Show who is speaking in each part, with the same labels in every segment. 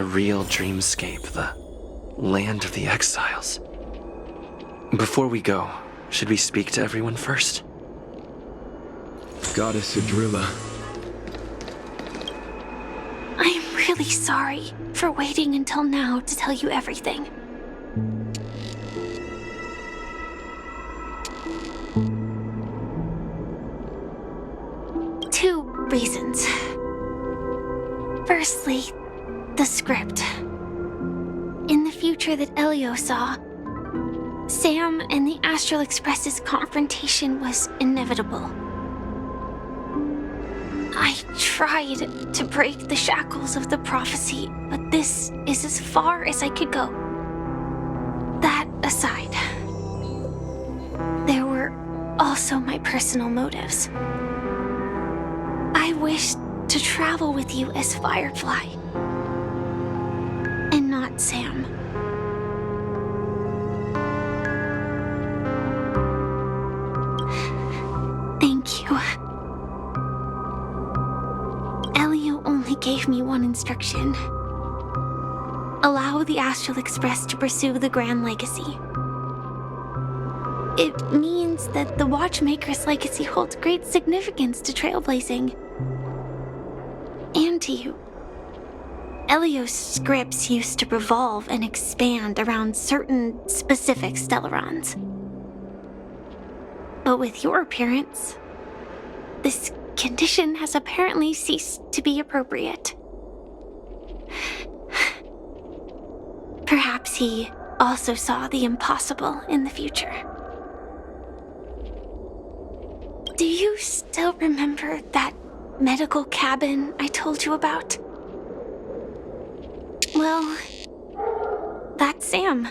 Speaker 1: real dreamscape, the land of the exiles. Before we go, should we speak to everyone first?
Speaker 2: Goddess Adrilla.
Speaker 3: I'm really sorry for waiting until now to tell you everything. Two reasons. Firstly, the script. In the future that Elio saw, Sam and the Astral Express's confrontation was inevitable. I tried to break the shackles of the prophecy, but this is as far as I could go. That aside, there were also my personal motives. I wished to travel with you as Firefly, and not Sam. Thank you. Elio only gave me one instruction. Allow the Astral Express to pursue the Grand Legacy. It means that the Watchmaker's legacy holds great significance to Trailblazing. And to you. Elio's scripts used to revolve and expand around certain specific Stellarons. But with your appearance, this condition has apparently ceased to be appropriate. Perhaps he also saw the impossible in the future. Do you still remember that medical cabin I told you about? Well, that's Sam.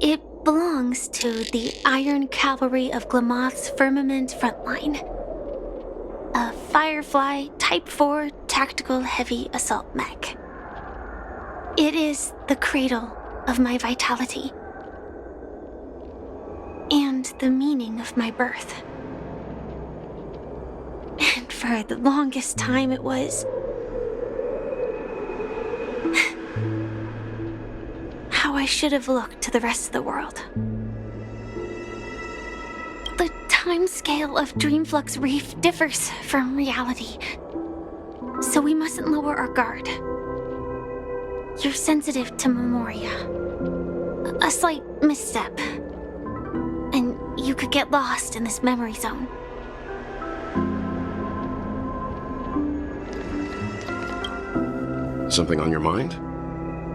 Speaker 3: It belongs to the Iron Cavalry of Glamoth's Firmament Frontline. A Firefly Type 4 tactical heavy assault mech. It is the cradle of my vitality. And the meaning of my birth. And for the longest time it was how I should have looked to the rest of the world. The timescale of Dreamflux Reef differs from reality, so we mustn't lower our guard. You're sensitive to Memoria. A slight misstep, and you could get lost in this memory zone.
Speaker 4: Something on your mind?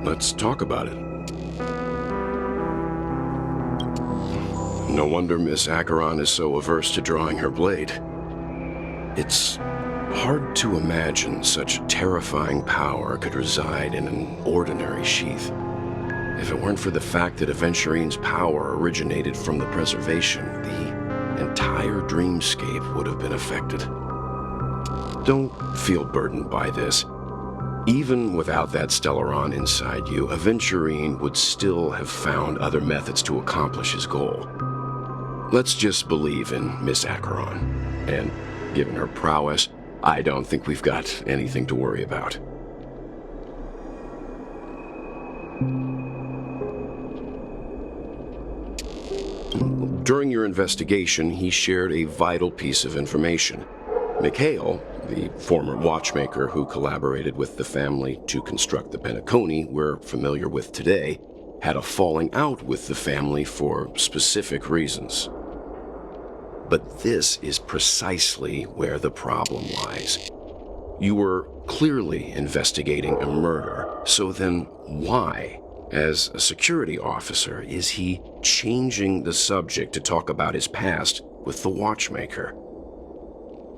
Speaker 4: Let's talk about it. No wonder Miss Acheron is so averse to drawing her blade. It's hard to imagine such terrifying power could reside in an ordinary sheath. If it weren't for the fact that Aventurine's power originated from the preservation, the entire dreamscape would have been affected. Don't feel burdened by this. Even without that Stellaron inside you, Aventurine would still have found other methods to accomplish his goal. Let's just believe in Miss Acheron, and given her prowess, I don't think we've got anything to worry about. During your investigation, he shared a vital piece of information. Mikhail, the former watchmaker who collaborated with the family to construct the Penacony we're familiar with today, had a falling out with the family for specific reasons. But this is precisely where the problem lies. You were clearly investigating a murder, so then why, as a security officer, is he changing the subject to talk about his past with the watchmaker?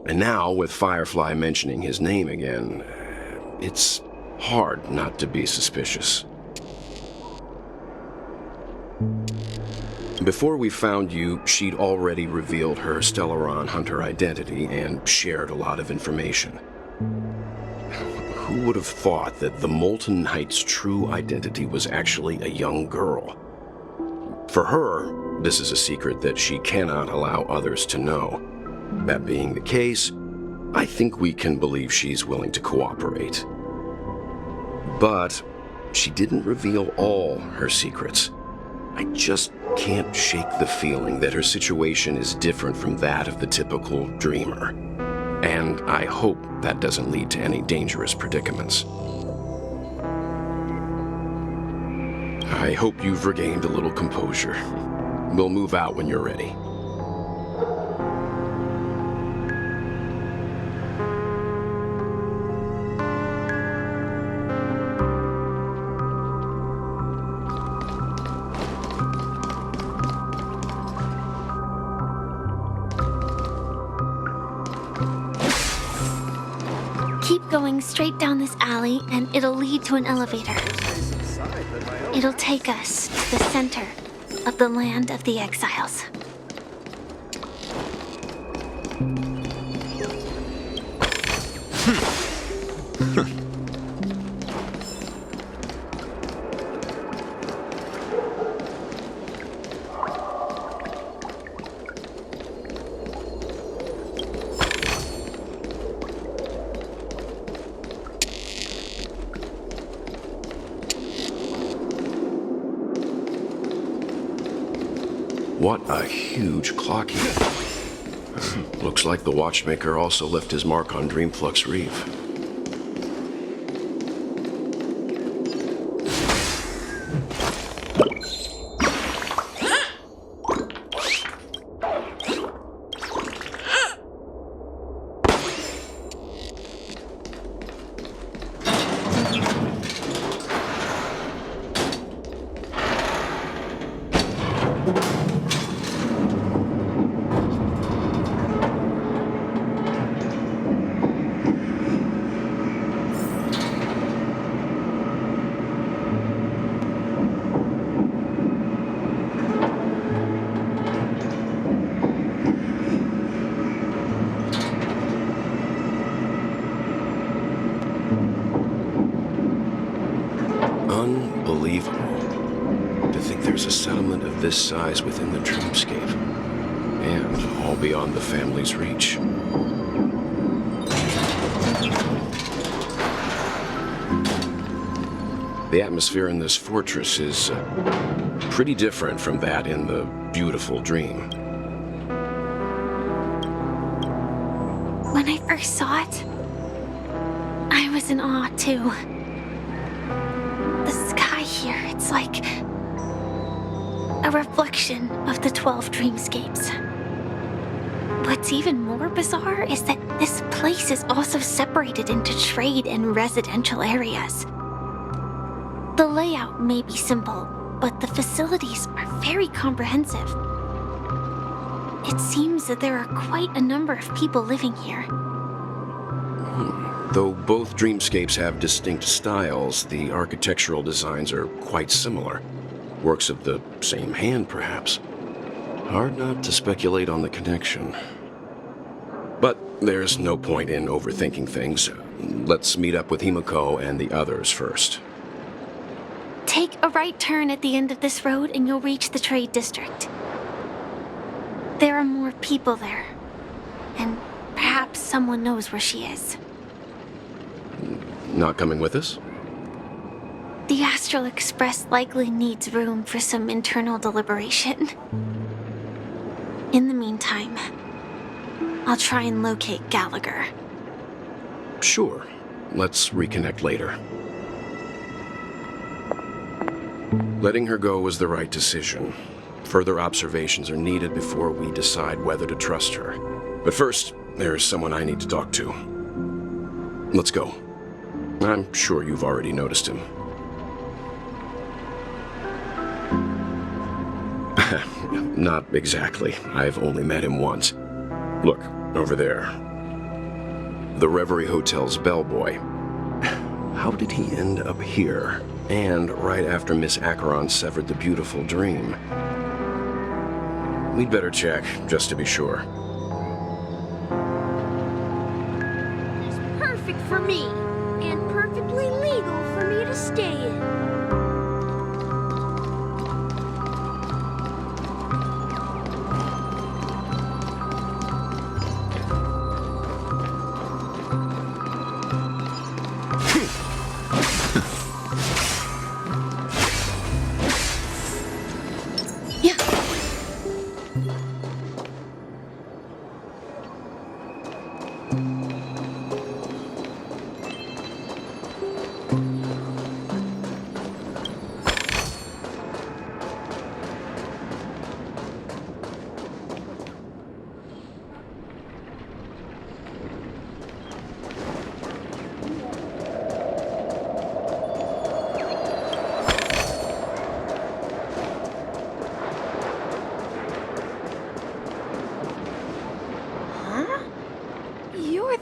Speaker 4: And now, with Firefly mentioning his name again, it's hard not to be suspicious. Before we found you, she'd already revealed her Stellaron Hunter identity and shared a lot of information. Who would have thought that the Molten Knight's true identity was actually a young girl? For her, this is a secret that she cannot allow others to know. That being the case, I think we can believe she's willing to cooperate. But she didn't reveal all her secrets. I just can't shake the feeling that her situation is different from that of the typical dreamer. And I hope that doesn't lead to any dangerous predicaments. I hope you've regained a little composure. We'll move out when you're ready.
Speaker 3: Keep going straight down this alley, and it'll lead to an elevator. It'll take us to the center of the land of the exiles.
Speaker 4: What a huge clock heap. Looks like the watchmaker also left his mark on Dreamflux Reef. Unbelievable. To think there's a settlement of this size within the dreamscape. And all beyond the family's reach. The atmosphere in this fortress is pretty different from that in the beautiful dream.
Speaker 3: When I first saw it, I was in awe too. The sky here, it's like a reflection of the 12 dreamscapes. What's even more bizarre is that this place is also separated into trade and residential areas. The layout may be simple, but the facilities are very comprehensive. It seems that there are quite a number of people living here.
Speaker 4: Though both dreamscapes have distinct styles, the architectural designs are quite similar. Works of the same hand, perhaps. Hard not to speculate on the connection. But there's no point in overthinking things. Let's meet up with Himiko and the others first.
Speaker 3: Take a right turn at the end of this road and you'll reach the trade district. There are more people there. And perhaps someone knows where she is.
Speaker 4: Not coming with us?
Speaker 3: The Astral Express likely needs room for some internal deliberation. In the meantime, I'll try and locate Gallagher.
Speaker 4: Sure. Let's reconnect later. Letting her go was the right decision. Further observations are needed before we decide whether to trust her. But first, there's someone I need to talk to. Let's go. I'm sure you've already noticed him. Not exactly. I've only met him once. Look, over there. The Reverie Hotel's bellboy. How did he end up here? And right after Miss Acheron severed the beautiful dream. We'd better check, just to be sure.
Speaker 2: It's perfect for me, and perfectly legal for me to stay in.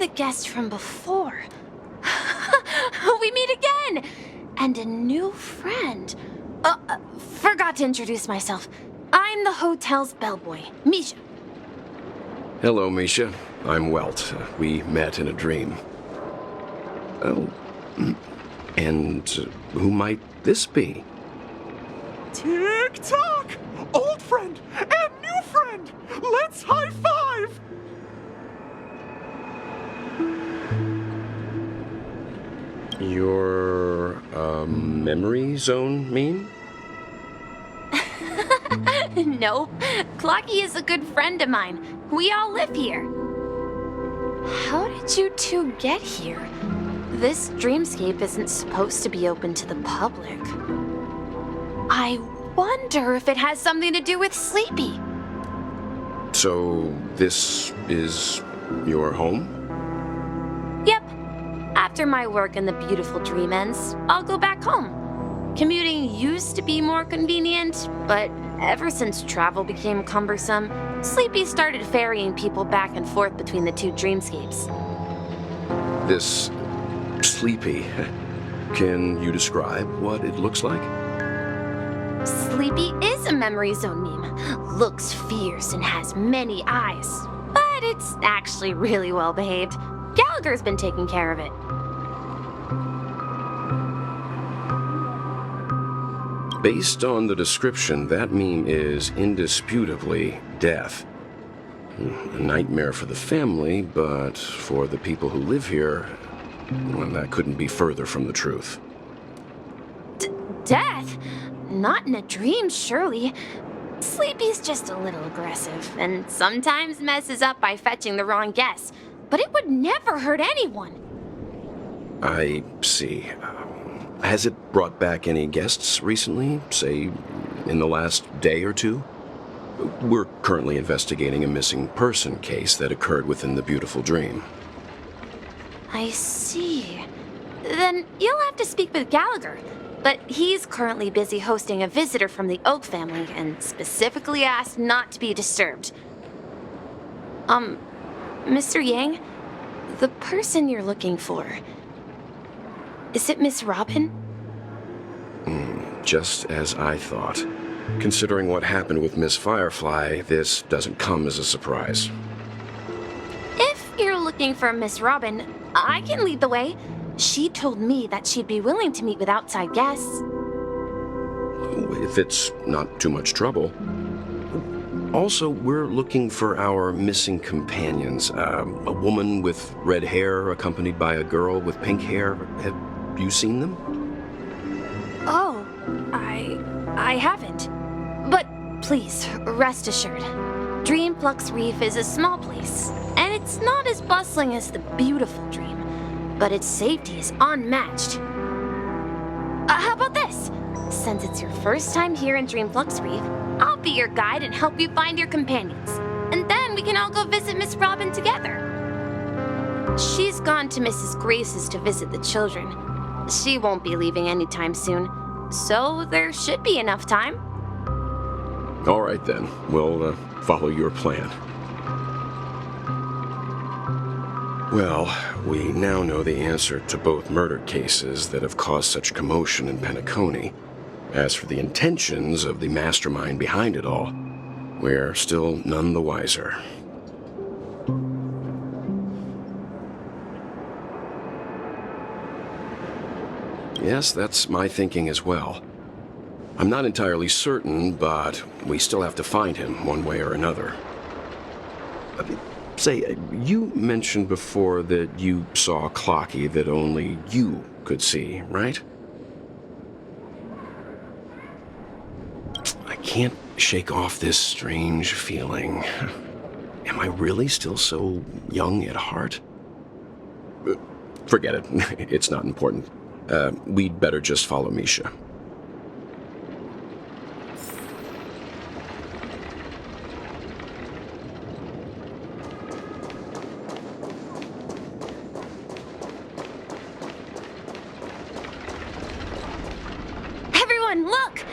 Speaker 3: the guest from before. We meet again! And a new friend. Forgot to introduce myself. I'm the hotel's bellboy, Misha.
Speaker 4: Hello, Misha. I'm Welt. We met in a dream. Oh, and who might this be?
Speaker 5: Tick-tock! Old friend and new friend! Let's high-five!
Speaker 4: Your, memory zone mean?
Speaker 3: Nope. Clocky is a good friend of mine. We all live here. How did you two get here? This dreamscape isn't supposed to be open to the public. I wonder if it has something to do with Sleepy.
Speaker 4: So, this is your home?
Speaker 3: Yep. After my work in the beautiful dream ends, I'll go back home. Commuting used to be more convenient, but ever since travel became cumbersome, Sleepy started ferrying people back and forth between the two dreamscapes.
Speaker 4: This Sleepy. Can you describe what it looks like?
Speaker 3: Sleepy is a memory zone meme. Looks fierce and has many eyes. But it's actually really well behaved. Gallagher's been taking care of it.
Speaker 4: Based on the description, that meme is indisputably death. A nightmare for the family, but for the people who live here, well, that couldn't be further from the truth.
Speaker 3: Death? Not in a dream, surely. Sleepy's just a little aggressive, and sometimes messes up by fetching the wrong guess. But it would never hurt anyone.
Speaker 4: I see. Has it brought back any guests recently, say, in the last day or two? We're currently investigating a missing person case that occurred within the beautiful dream.
Speaker 3: I see. Then you'll have to speak with Gallagher. But he's currently busy hosting a visitor from the Oak family and specifically asked not to be disturbed. Mr. Yang, the person you're looking for, is it Miss Robin?
Speaker 4: Just as I thought. Considering what happened with Miss Firefly, this doesn't come as a surprise.
Speaker 3: If you're looking for Miss Robin, I can lead the way. She told me that she'd be willing to meet with outside guests.
Speaker 4: If it's not too much trouble. Also, we're looking for our missing companions. A woman with red hair accompanied by a girl with pink hair. Have you seen them?
Speaker 3: Oh, I haven't. But please, rest assured. Dreamflux Reef is a small place, and it's not as bustling as the beautiful dream, but its safety is unmatched. How about this? Since it's your first time here in Dreamflux Reef, I'll be your guide and help you find your companions. And then we can all go visit Miss Robin together. She's gone to Mrs. Grace's to visit the children. She won't be leaving anytime soon, so there should be enough time.
Speaker 4: All right, then. We'll follow your plan. Well, we now know the answer to both murder cases that have caused such commotion in Penacony. As for the intentions of the mastermind behind it all, we're still none the wiser. Yes, that's my thinking as well. I'm not entirely certain, but we still have to find him one way or another. Say, you mentioned before that you saw Clocky that only you could see, right? I can't shake off this strange feeling. Am I really still so young at heart? Forget it. It's not important. We'd better just follow Misha.
Speaker 3: Everyone, look!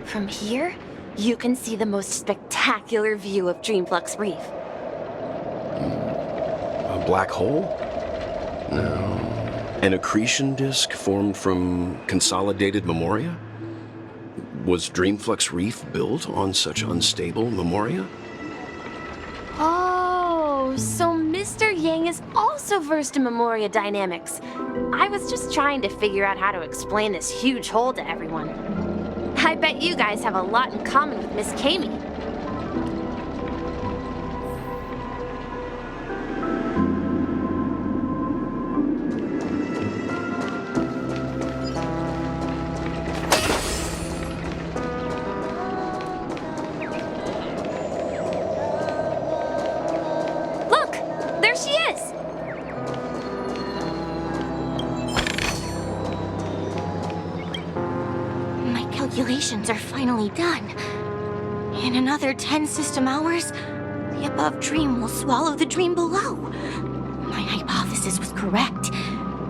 Speaker 3: From here, you can see the most spectacular view of Dreamflux Reef.
Speaker 4: A black hole? No. An accretion disk formed from consolidated memoria? Was Dreamflux Reef built on such unstable memoria?
Speaker 2: Oh, so Mr. Yang is also versed in memoria dynamics. I was just trying to figure out how to explain this huge hole to everyone. I bet you guys have a lot in common with Miss Kami. Look, there she is.
Speaker 3: My calculations are finally done. In another 10 system hours, the above dream will swallow the dream below. My hypothesis was correct.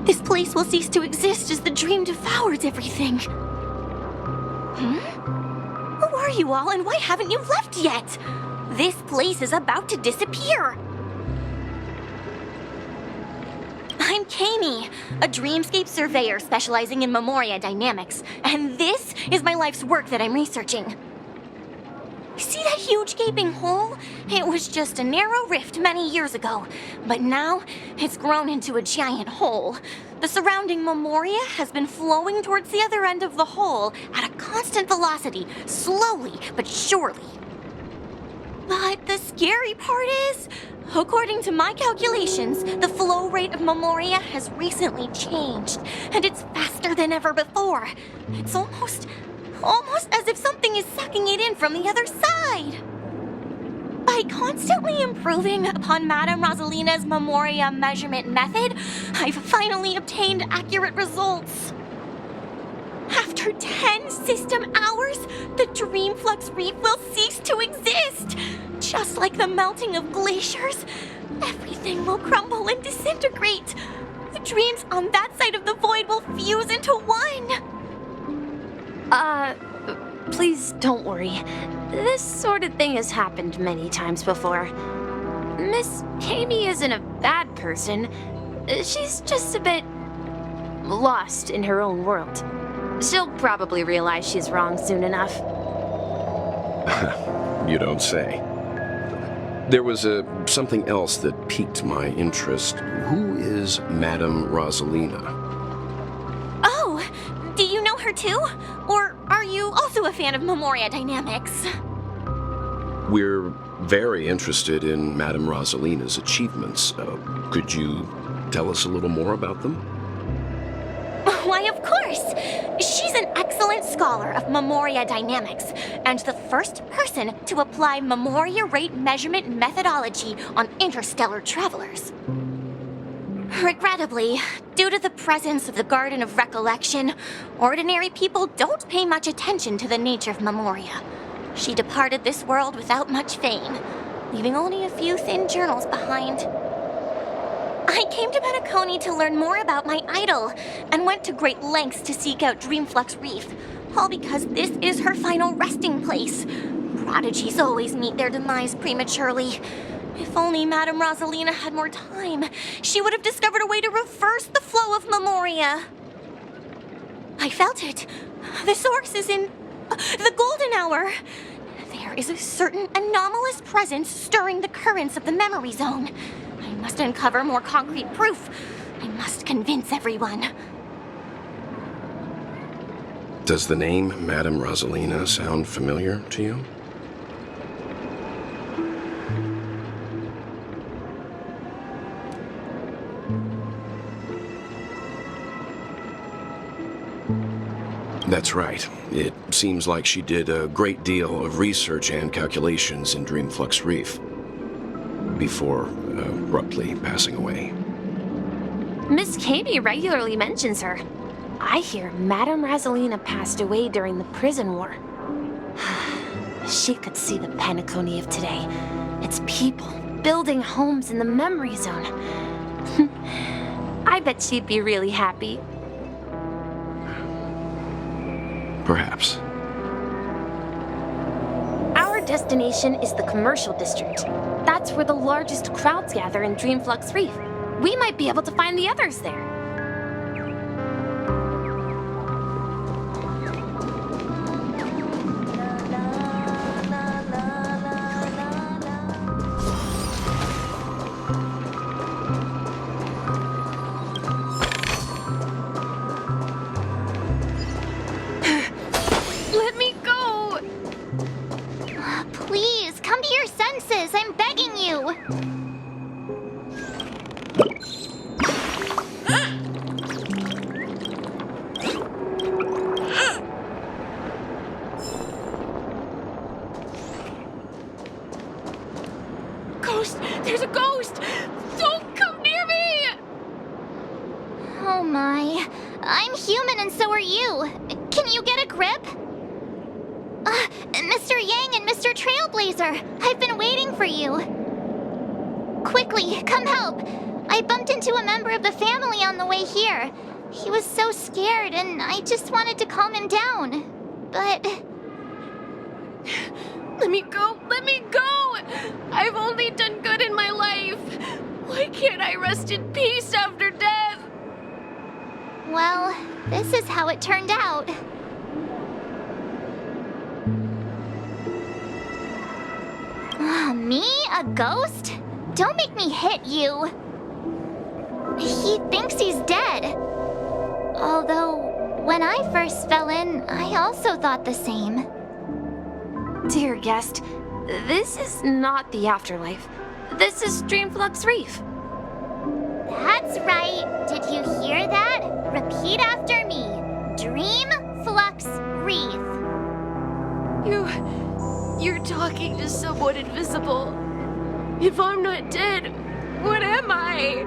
Speaker 3: This place will cease to exist as the dream devours everything. Who are you all, and why haven't you left yet? This place is about to disappear. I'm Kami, a dreamscape surveyor specializing in memoria dynamics, and this is my life's work that I'm researching. See that huge gaping hole? It was just a narrow rift many years ago, but now it's grown into a giant hole. The surrounding memoria has been flowing towards the other end of the hole at a constant velocity, slowly but surely. But the scary part is, according to my calculations, the flow rate of memoria has recently changed, and it's faster than ever before. It's almost as if something is sucking it in from the other side. By constantly improving upon Madame Rosalina's memoria measurement method, I've finally obtained accurate results. After 10 system hours, the Dreamflux Reef will cease to exist. Just like the melting of glaciers, everything will crumble and disintegrate. The dreams on that side of the void will fuse into one.
Speaker 2: Please don't worry. This sort of thing has happened many times before. Miss Kami isn't a bad person. She's just a bit lost in her own world. She'll probably realize she's wrong soon enough.
Speaker 4: You don't say. There was something else that piqued my interest. Who is Madame Rosalina?
Speaker 3: Oh, do you know her too? Or are you also a fan of memoria dynamics?
Speaker 4: We're very interested in Madame Rosalina's achievements. Could you tell us a little more about them?
Speaker 3: Why, of course! She's an excellent scholar of memoria dynamics, and the first person to apply memoria rate measurement methodology on interstellar travelers. Regrettably, due to the presence of the Garden of Recollection, ordinary people don't pay much attention to the nature of memoria. She departed this world without much fame, leaving only a few thin journals behind. I came to Penacony to learn more about my idol, and went to great lengths to seek out Dreamflux Reef, all because this is her final resting place. Prodigies always meet their demise prematurely. If only Madame Rosalina had more time, she would have discovered a way to reverse the flow of memoria. I felt it. The source is in the golden hour. There is a certain anomalous presence stirring the currents of the memory zone. I must uncover more concrete proof. I must convince everyone.
Speaker 4: Does the name Madame Rosalina sound familiar to you? That's right. It seems like she did a great deal of research and calculations in Dreamflux Reef before abruptly passing away.
Speaker 2: Miss Kami regularly mentions her. I hear Madame Rosalina passed away during the prison war. She could see the Penacony of today. Its people building homes in the memory zone. I bet she'd be really happy.
Speaker 4: Perhaps.
Speaker 2: Our destination is the commercial district. That's where the largest crowds gather in Dreamflux Reef. We might be able to find the others there. Let me go!
Speaker 3: Please, come to your senses. I'm begging you.
Speaker 2: Ghost! There's a ghost! Don't come near me!
Speaker 3: Oh my. I'm human and so are you. Can you get a grip? Mr. Yang and Mr. Trailblazer, I've been waiting for you. Quickly, come help. I bumped into a member of the family on the way here. He was so scared and I just wanted to calm him down. But...
Speaker 2: Let me go! Let me go! I've only done good in my life. Why can't I rest in peace after death?
Speaker 3: well, this is how it turned out. Me? A ghost? Don't make me hit you. He thinks he's dead. Although, when I first fell in, I also thought the same.
Speaker 2: Dear guest, this is not the afterlife. This is Dreamflux Reef.
Speaker 3: That's right. Did you hear that? Repeat after me. Dreamflux Reef.
Speaker 2: You're talking to someone invisible. If I'm not dead, what am I?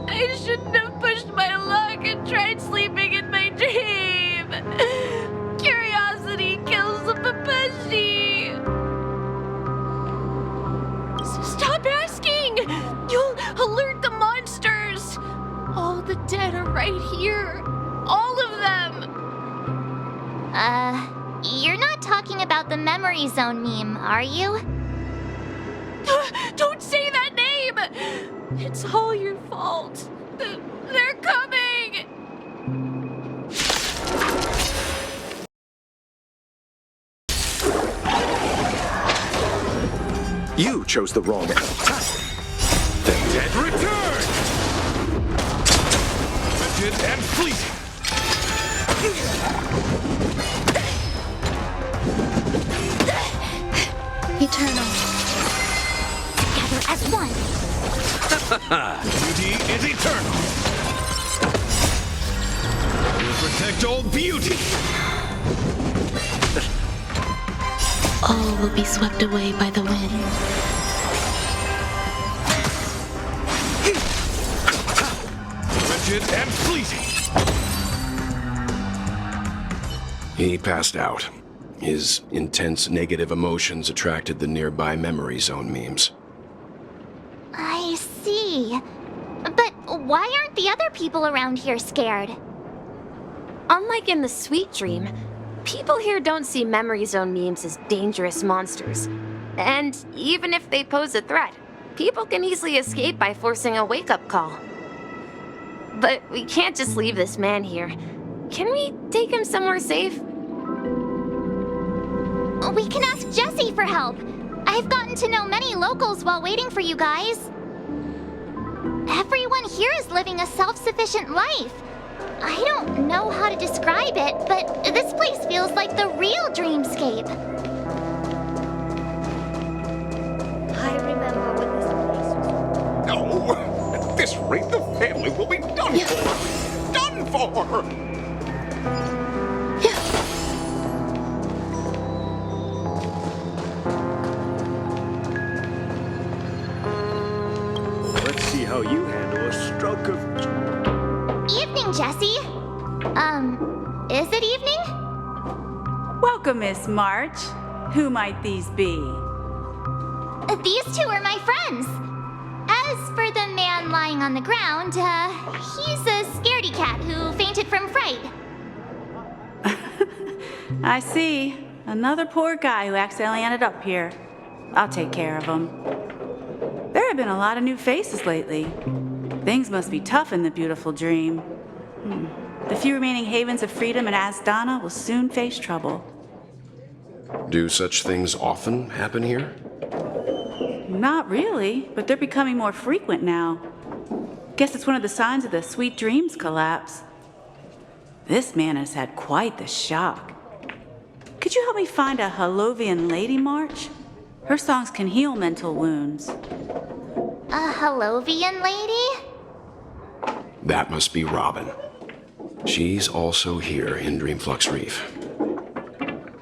Speaker 2: I shouldn't have pushed my luck and tried sleeping in my dream. Curiosity kills the Papashi. Stop asking! You'll alert the monsters. All the dead are right here. All of them.
Speaker 3: You're not talking about the memory zone meme, are you?
Speaker 2: Don't say that name! It's all your fault. They're coming!
Speaker 6: You chose the wrong attack. The dead return! Rigid and fleeting.
Speaker 3: Eternal. Together as one.
Speaker 6: Beauty is eternal. We'll protect all beauty.
Speaker 7: All will be swept away by the wind.
Speaker 6: Rigid and fleeting.
Speaker 4: He passed out. His intense negative emotions attracted the nearby memory zone memes.
Speaker 3: I see. But why aren't the other people around here scared?
Speaker 2: Unlike in the Sweet Dream, people here don't see memory zone memes as dangerous monsters. And even if they pose a threat, people can easily escape by forcing a wake-up call. But we can't just leave this man here. Can we take him somewhere safe?
Speaker 3: We can ask Jessie for help. I've gotten to know many locals while waiting for you guys. Everyone here is living a self-sufficient life. I don't know how to describe it, but this place feels like the real dreamscape.
Speaker 8: I remember when this place was...
Speaker 5: No! At this rate, the family will be done for! Done for!
Speaker 6: Let's see how you handle a stroke of...
Speaker 3: Evening, Jessie. Is it evening?
Speaker 9: Welcome, Miss March. Who might these be?
Speaker 3: These two are my friends. As for the man lying on the ground, he's a scaredy cat who fainted from fright.
Speaker 9: I see. Another poor guy who accidentally ended up here. I'll take care of him. There have been a lot of new faces lately. Things must be tough in the beautiful dream. The few remaining havens of freedom in Asdana will soon face trouble.
Speaker 4: Do such things often happen here?
Speaker 9: Not really, but they're becoming more frequent now. Guess it's one of the signs of the Sweet Dreams collapse. This man has had quite the shock. Could you help me find a Halovian lady, March? Her songs can heal mental wounds.
Speaker 3: A Halovian lady?
Speaker 4: That must be Robin. She's also here in Dreamflux Reef.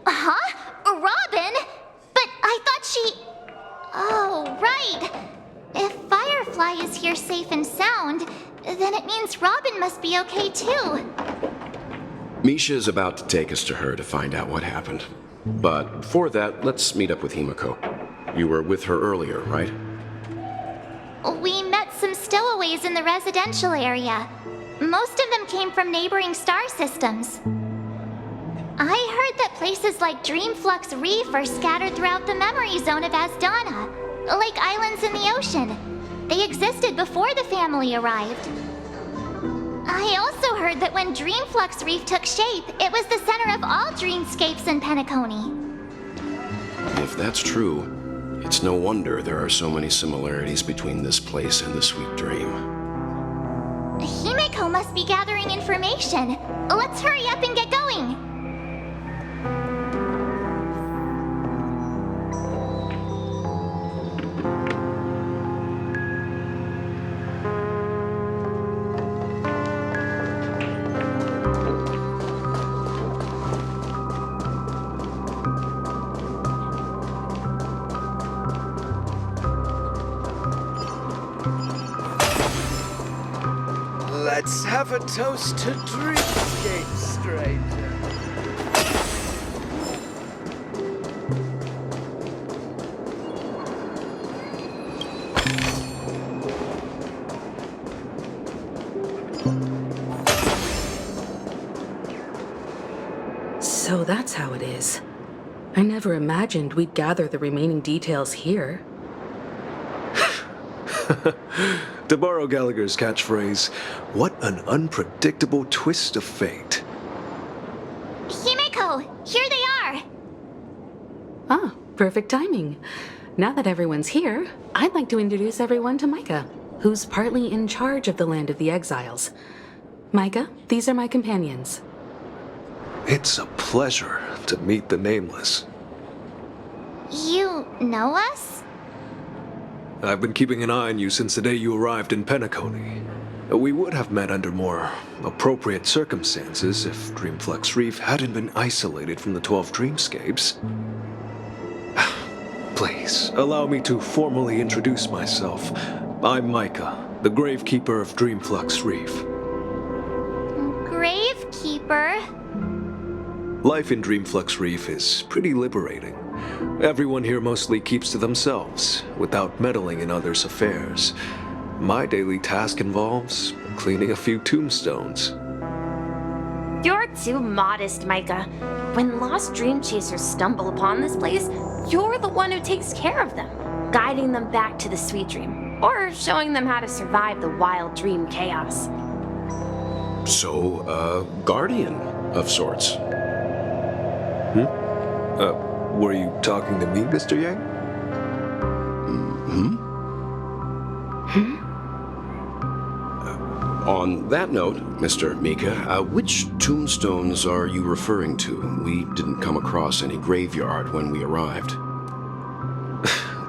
Speaker 3: Huh? Robin? But I thought she... Oh, right. If Firefly is here safe and sound, then it means Robin must be okay too.
Speaker 4: Misha is about to take us to her to find out what happened. But before that, let's meet up with Himiko. You were with her earlier, right?
Speaker 3: We met some stowaways in the residential area. Most of them came from neighboring star systems. I heard that places like Dreamflux Reef are scattered throughout the memory zone of Asdana, like islands in the ocean. They existed before the family arrived. I also heard that when Dreamflux Reef took shape, it was the center of all dreamscapes in Penacony.
Speaker 4: If that's true, it's no wonder there are so many similarities between this place and the Sweet Dream.
Speaker 3: Himiko must be gathering information. Let's hurry up and get going.
Speaker 10: Let's have a toast to dreamscape, stranger.
Speaker 11: So that's how it is. I never imagined we'd gather the remaining details here.
Speaker 10: To borrow Gallagher's catchphrase, what an unpredictable twist of fate.
Speaker 3: Himiko, here they are.
Speaker 11: Ah, perfect timing. Now that everyone's here, I'd like to introduce everyone to Micah, who's partly in charge of the Land of the Exiles. Micah, these are my companions.
Speaker 10: It's a pleasure to meet the Nameless.
Speaker 3: You know us?
Speaker 10: I've been keeping an eye on you since the day you arrived in Penacony. We would have met under more appropriate circumstances if Dreamflux Reef hadn't been isolated from the 12 dreamscapes. Please, allow me to formally introduce myself. I'm Micah, the Gravekeeper of Dreamflux Reef.
Speaker 3: Gravekeeper?
Speaker 10: Life in Dreamflux Reef is pretty liberating. Everyone here mostly keeps to themselves, without meddling in others' affairs. My daily task involves cleaning a few tombstones.
Speaker 2: You're too modest, Micah. When lost dream chasers stumble upon this place, you're the one who takes care of them, guiding them back to the sweet dream, or showing them how to survive the wild dream chaos.
Speaker 4: So, a guardian of sorts.
Speaker 10: Were you talking to me, Mr. Yang?
Speaker 4: On that note, Mr. Mika, which tombstones are you referring to? We didn't come across any graveyard when we arrived.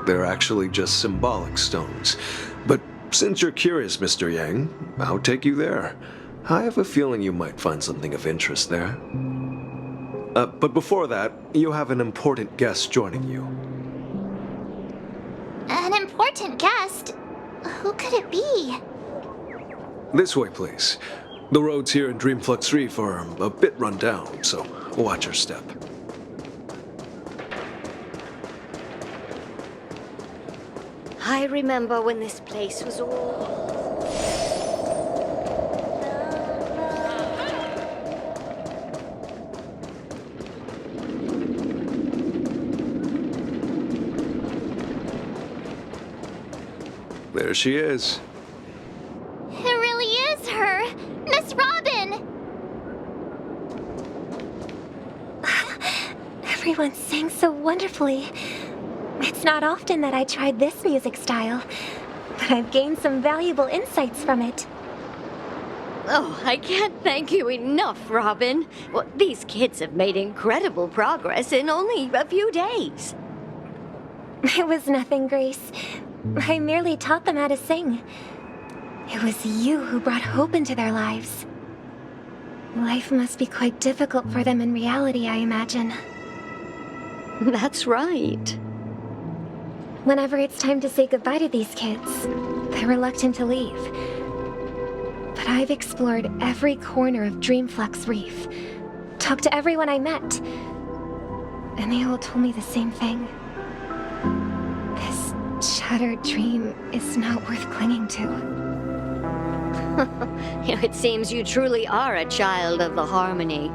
Speaker 10: They're actually just symbolic stones. But since you're curious, Mr. Yang, I'll take you there. I have a feeling you might find something of interest there. But before that, you have an important guest joining you.
Speaker 3: An important guest? Who could it be?
Speaker 10: This way, please. The roads here in Dreamflux Reef are a bit run down, so watch your step.
Speaker 8: I remember when this place was all...
Speaker 10: there she is.
Speaker 3: It really is her! Miss Robin!
Speaker 12: Everyone sang so wonderfully. It's not often that I tried this music style, but I've gained some valuable insights from it.
Speaker 8: Oh, I can't thank you enough, Robin. Well, these kids have made incredible progress in only a few days.
Speaker 12: It was nothing, Grace. I merely taught them how to sing. It was you who brought hope into their lives. Life must be quite difficult for them in reality, I imagine.
Speaker 8: That's right.
Speaker 12: Whenever it's time to say goodbye to these kids, they're reluctant to leave. But I've explored every corner of Dreamflux Reef, talked to everyone I met, and they all told me the same thing. This shattered dream is not worth clinging to.
Speaker 8: It seems you truly are a child of the Harmony.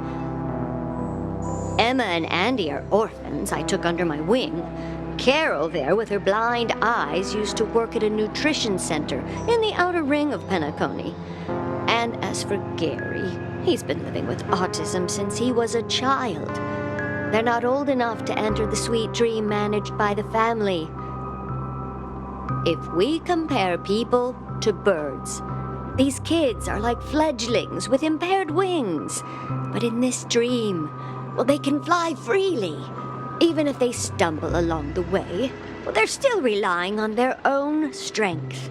Speaker 8: Emma and Andy are orphans I took under my wing. Carol there, with her blind eyes, used to work at a nutrition center in the outer ring of Penacony. And as for Gary, he's been living with autism since he was a child. They're not old enough to enter the sweet dream managed by the family. If we compare people to birds, these kids are like fledglings with impaired wings. But in this dream, well, they can fly freely. Even if they stumble along the way, well, they're still relying on their own strength.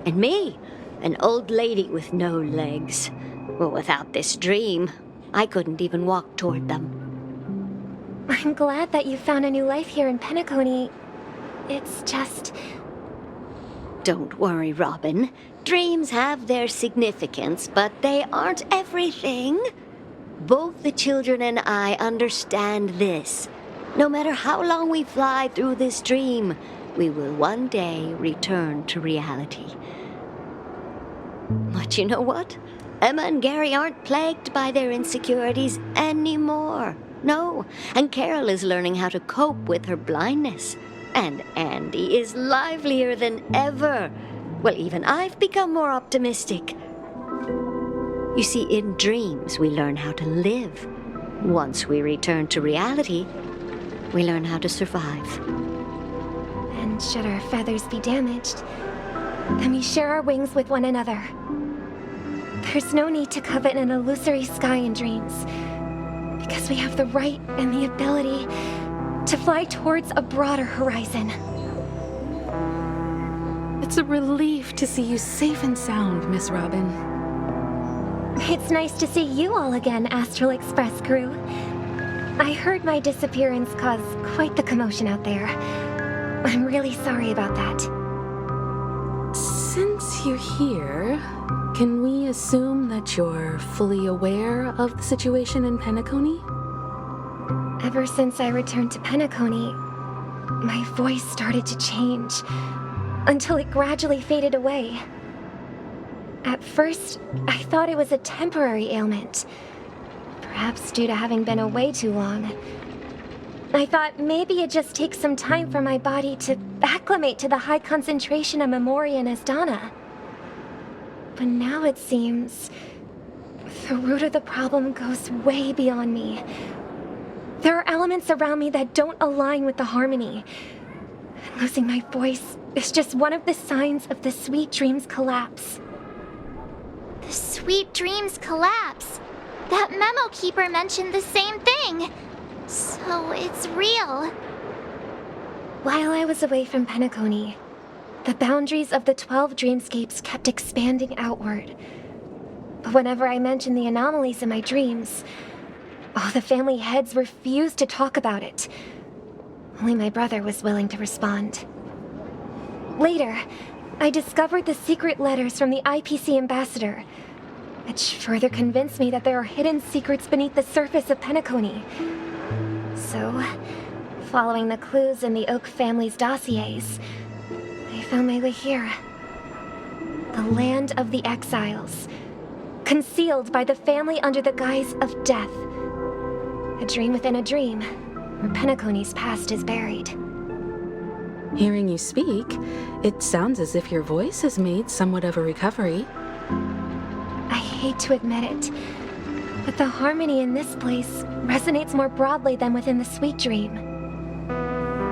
Speaker 8: And me, an old lady with no legs. Well, without this dream, I couldn't even walk toward them.
Speaker 12: I'm glad that you found a new life here in Penacony. It's just...
Speaker 8: Don't worry, Robin. Dreams have their significance, but they aren't everything. Both the children and I understand this. No matter how long we fly through this dream, we will one day return to reality. But you know what? Emma and Gary aren't plagued by their insecurities anymore. No, and Carol is learning how to cope with her blindness. And Andy is livelier than ever. Well, even I've become more optimistic. You see, in dreams, we learn how to live. Once we return to reality, we learn how to survive.
Speaker 12: And should our feathers be damaged, then we share our wings with one another. There's no need to covet an illusory sky in dreams, because we have the right and the ability to fly towards a broader horizon.
Speaker 11: It's a relief to see you safe and sound, Miss Robin.
Speaker 12: It's nice to see you all again, Astral Express crew. I heard my disappearance caused quite the commotion out there. I'm really sorry about that.
Speaker 11: Since you're here, can we assume that you're fully aware of the situation in Penacony?
Speaker 12: Ever since I returned to Penacony, my voice started to change, until it gradually faded away. At first, I thought it was a temporary ailment, perhaps due to having been away too long. I thought maybe it just takes some time for my body to acclimate to the high concentration of Memoria and Asdana. But now it seems the root of the problem goes way beyond me. There are elements around me that don't align with the harmony. Losing my voice is just one of the signs of the Sweet Dreams collapse.
Speaker 3: The Sweet Dreams collapse. That memo keeper mentioned the same thing. So it's real.
Speaker 12: While I was away from Penacony, the boundaries of the 12 dreamscapes kept expanding outward. But whenever I mentioned the anomalies in my dreams, all the family heads refused to talk about it. Only my brother was willing to respond. Later, I discovered the secret letters from the IPC ambassador, which further convinced me that there are hidden secrets beneath the surface of Penacony. So, following the clues in the Oak family's dossiers, I found my way here. The land of the exiles, concealed by the family under the guise of death. A dream within a dream, where Penacony's past is buried.
Speaker 11: Hearing you speak, it sounds as if your voice has made somewhat of a recovery.
Speaker 12: I hate to admit it, but the harmony in this place resonates more broadly than within the Sweet Dream.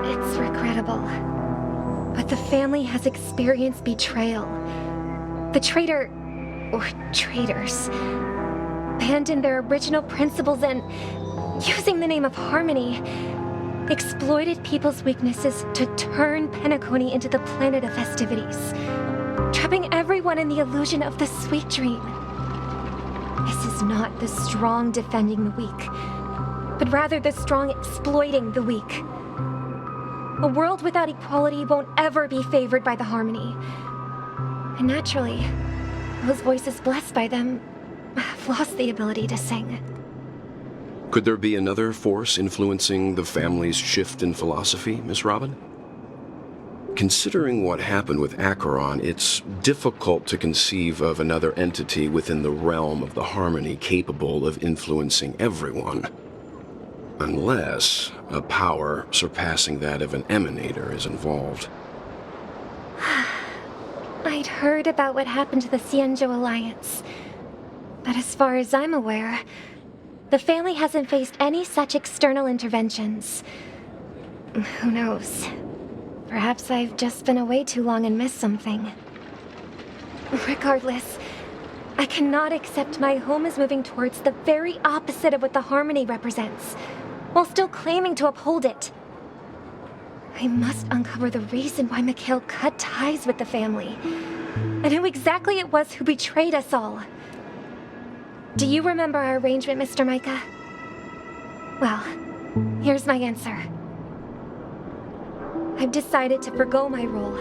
Speaker 12: It's regrettable, but the family has experienced betrayal. The traitor, or traitors, abandoned their original principles and, using the name of harmony, exploited people's weaknesses to turn Penacony into the planet of festivities, trapping everyone in the illusion of the Sweet Dream. This is not the strong defending the weak, but rather the strong exploiting the weak. A world without equality won't ever be favored by the harmony. And naturally, those voices blessed by them have lost the ability to sing.
Speaker 4: Could there be another force influencing the family's shift in philosophy, Miss Robin? Considering what happened with Acheron, it's difficult to conceive of another entity within the realm of the harmony capable of influencing everyone. Unless a power surpassing that of an emanator is involved.
Speaker 12: I'd heard about what happened to the Xianzhou Alliance, but as far as I'm aware, the family hasn't faced any such external interventions. Who knows? Perhaps I've just been away too long and missed something. Regardless, I cannot accept my home is moving towards the very opposite of what the harmony represents, while still claiming to uphold it. I must uncover the reason why Mikhail cut ties with the family, and who exactly it was who betrayed us all. Do you remember our arrangement, Mr. Micah? Well, here's my answer. I've decided to forgo my role,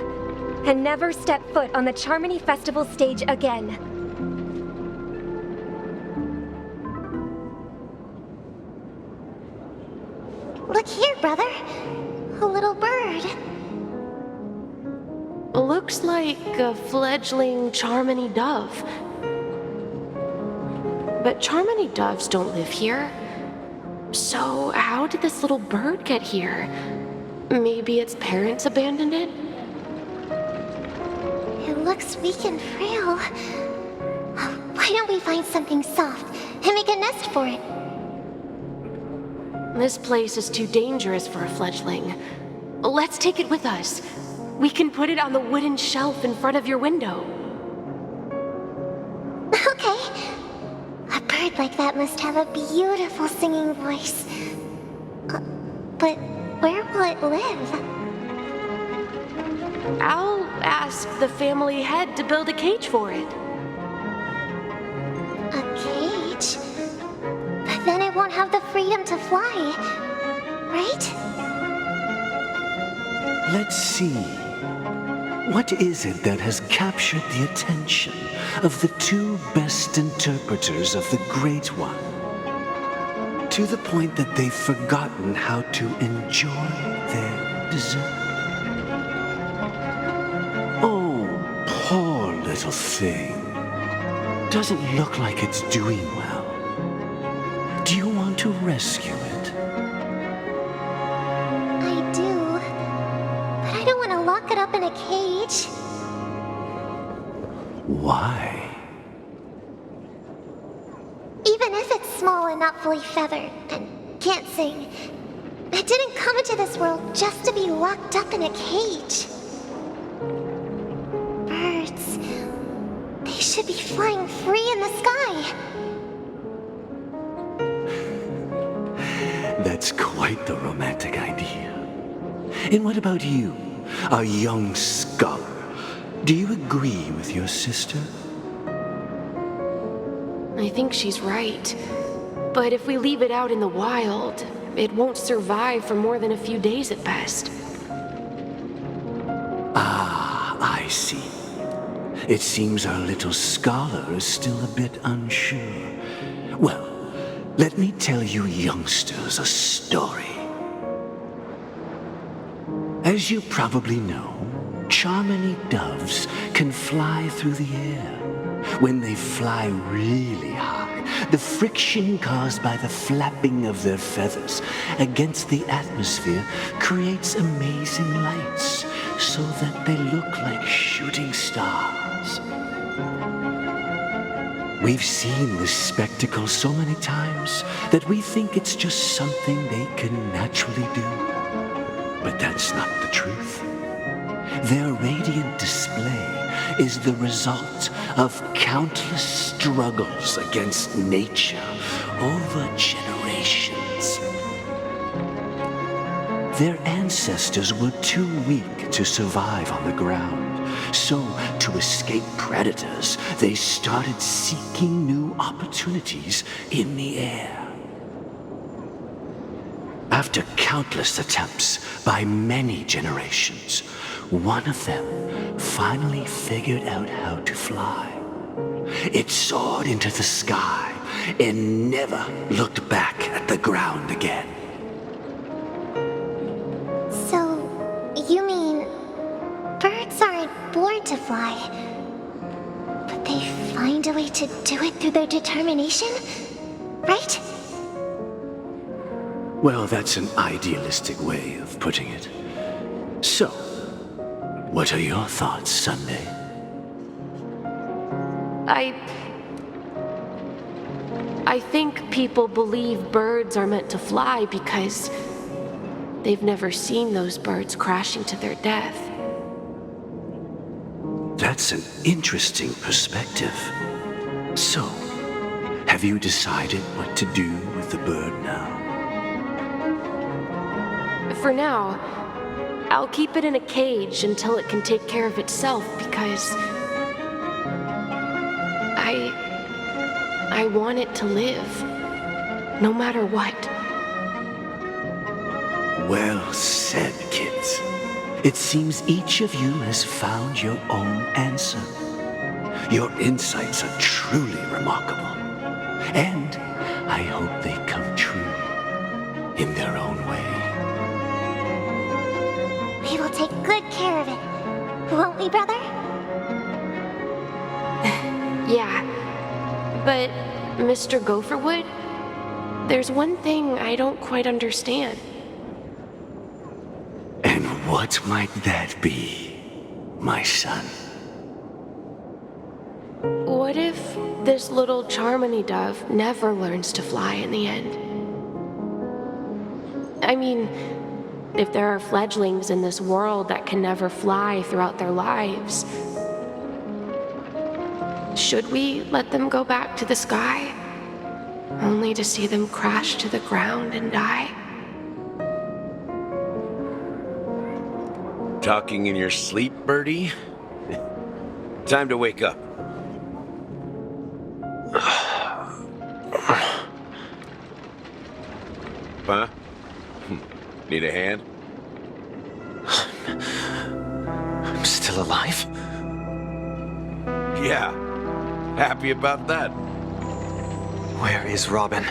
Speaker 12: and never step foot on the Charmony Festival stage again.
Speaker 3: Look here, brother. A little bird.
Speaker 7: Looks like a fledgling Charmony dove. But Charmony doves don't live here. So how did this little bird get here? Maybe its parents abandoned it?
Speaker 3: It looks weak and frail. Why don't we find something soft and make a nest for it?
Speaker 7: This place is too dangerous for a fledgling. Let's take it with us. We can put it on the wooden shelf in front of your window.
Speaker 3: Okay. A bird like that must have a beautiful singing voice. But where will it live?
Speaker 7: I'll ask the family head to build a cage for it.
Speaker 3: A cage? But then it won't have the freedom to fly, right?
Speaker 13: Let's see. What is it that has captured the attention of the two best interpreters of the Great One? To the point that they've forgotten how to enjoy their dessert. Oh, poor little thing. Doesn't look like it's doing well. Do you want to rescue it?
Speaker 3: I do. But I don't want to lock it up in a cage.
Speaker 13: Why?
Speaker 3: Even if it's small and not fully feathered and can't sing, it didn't come into this world just to be locked up in a cage. Birds, they should be flying free in the sky.
Speaker 13: That's quite the romantic idea. And what about you, a young scholar? Do you agree with your sister?
Speaker 7: I think she's right. But if we leave it out in the wild, it won't survive for more than a few days at best.
Speaker 13: Ah, I see. It seems our little scholar is still a bit unsure. Well, let me tell you youngsters a story. As you probably know, Charmony doves can fly through the air. When they fly really high, the friction caused by the flapping of their feathers against the atmosphere creates amazing lights so that they look like shooting stars. We've seen this spectacle so many times that we think it's just something they can naturally do. But that's not the truth. Their radiant display is the result of countless struggles against nature over generations. Their ancestors were too weak to survive on the ground. So, to escape predators, they started seeking new opportunities in the air. After countless attempts by many generations, one of them finally figured out how to fly. It soared into the sky and never looked back at the ground again.
Speaker 12: So, you mean birds aren't born to fly, but they find a way to do it through their determination, right?
Speaker 13: Well, that's an idealistic way of putting it. So, what are your thoughts, Sunday?
Speaker 7: I think people believe birds are meant to fly because they've never seen those birds crashing to their death.
Speaker 13: That's an interesting perspective. So, have you decided what to do with the bird now?
Speaker 7: For now, I'll keep it in a cage until it can take care of itself because I want it to live, no matter what.
Speaker 13: Well said, kids. It seems each of you has found your own answer. Your insights are truly remarkable. And I hope they come true in their own way.
Speaker 12: We will take good care of it, won't we, brother?
Speaker 7: Yeah, but Mr. Gopherwood, there's one thing I don't quite understand.
Speaker 13: And what might that be, my son?
Speaker 7: What if this little Charmony dove never learns to fly in the end? I mean, if there are fledglings in this world that can never fly throughout their lives, should we let them go back to the sky, only to see them crash to the ground and die?
Speaker 14: Talking in your sleep, Birdie? Time to wake up. Huh? Need a hand?
Speaker 1: I'm still alive?
Speaker 14: Yeah. Happy about that.
Speaker 1: Where is Robin?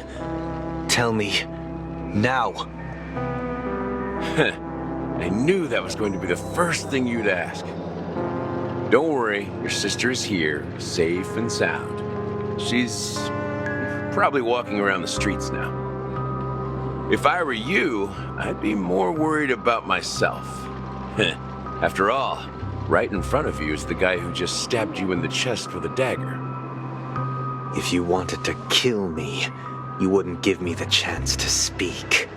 Speaker 1: Tell me. Now.
Speaker 14: I knew that was going to be the first thing you'd ask. Don't worry, your sister is here, safe and sound. She's probably walking around the streets now. If I were you, I'd be more worried about myself. After all, right in front of you is the guy who just stabbed you in the chest with a dagger.
Speaker 1: If you wanted to kill me, you wouldn't give me the chance to speak.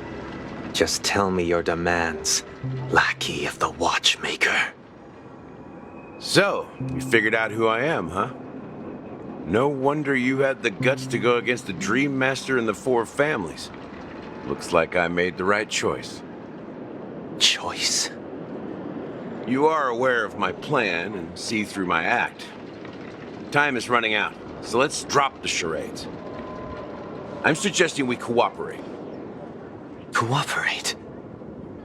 Speaker 1: Just tell me your demands, lackey of the Watchmaker.
Speaker 14: So, you figured out who I am, huh? No wonder you had the guts to go against the Dream Master and the Four Families. Looks like I made the right choice.
Speaker 1: Choice?
Speaker 14: You are aware of my plan and see through my act. Time is running out, so let's drop the charades. I'm suggesting we cooperate.
Speaker 1: Cooperate?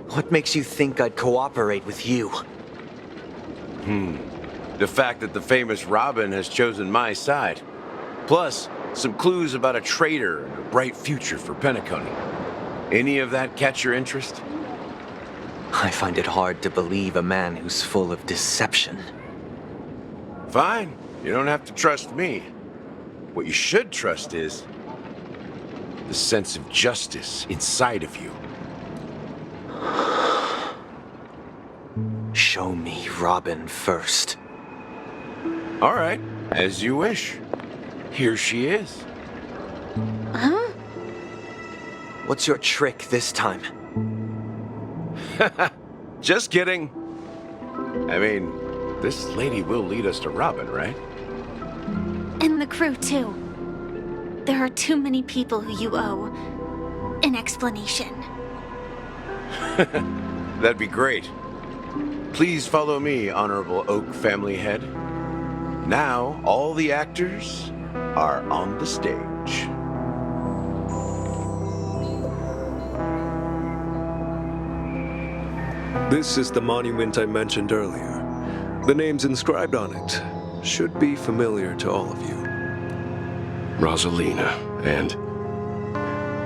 Speaker 1: What makes you think I'd cooperate with you?
Speaker 14: The fact that the famous Robin has chosen my side. Plus, some clues about a traitor and a bright future for Penacony. Any of that catch your interest?
Speaker 1: I find it hard to believe a man who's full of deception.
Speaker 14: Fine. You don't have to trust me. What you should trust is the sense of justice inside of you.
Speaker 1: Show me Robin first.
Speaker 14: All right, as you wish. Here she is.
Speaker 3: Huh?
Speaker 1: What's your trick this time?
Speaker 14: Just kidding. I mean, this lady will lead us to Robin, right?
Speaker 3: And the crew, too. There are too many people who you owe an explanation.
Speaker 14: That'd be great. Please follow me, Honorable Oak Family Head. Now, all the actors are on the stage.
Speaker 10: This is the monument I mentioned earlier. The names inscribed on it should be familiar to all of you.
Speaker 4: Rosalina and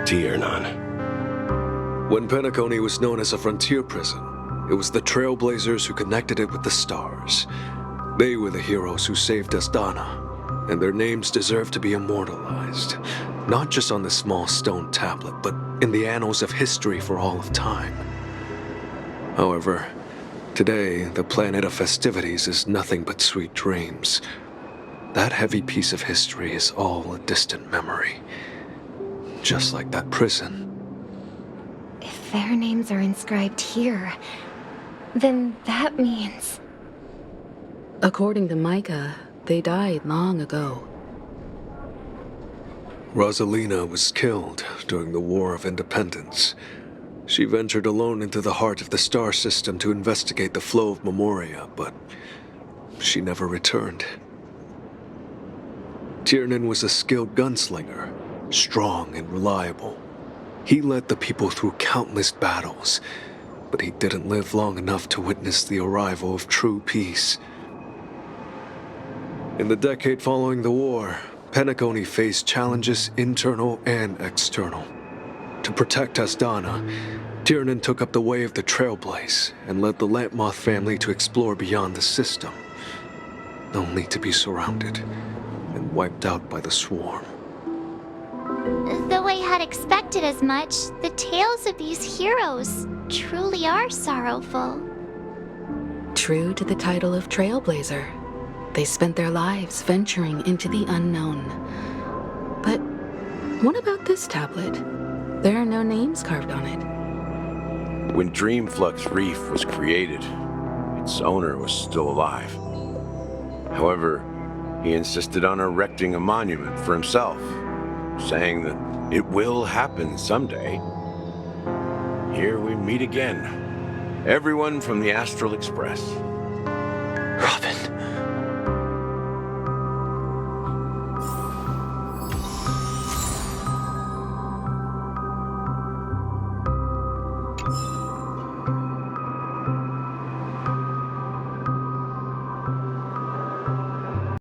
Speaker 4: Tiernan.
Speaker 10: When Penacony was known as a frontier prison, it was the Trailblazers who connected it with the stars. They were the heroes who saved Asdana, and their names deserve to be immortalized, not just on this small stone tablet, but in the annals of history for all of time. However, today, the planet of festivities is nothing but sweet dreams. That heavy piece of history is all a distant memory. Just like that prison.
Speaker 12: If their names are inscribed here, then that means...
Speaker 11: According to Micah, they died long ago.
Speaker 10: Rosalina was killed during the War of Independence. She ventured alone into the heart of the star system to investigate the flow of Memoria, but she never returned. Tiernan was a skilled gunslinger, strong and reliable. He led the people through countless battles, but he didn't live long enough to witness the arrival of true peace. In the decade following the war, Penacony faced challenges internal and external. To protect Asdana, Tiernan took up the way of the Trailblaze and led the Lampmoth family to explore beyond the system, only to be surrounded and wiped out by the swarm.
Speaker 3: Though I had expected as much, the tales of these heroes truly are sorrowful.
Speaker 11: True to the title of Trailblazer, they spent their lives venturing into the unknown. But what about this tablet? There are no names carved on it.
Speaker 14: When Dreamflux Reef was created, its owner was still alive. However, he insisted on erecting a monument for himself, saying that it will happen someday. Here we meet again. Everyone from the Astral Express.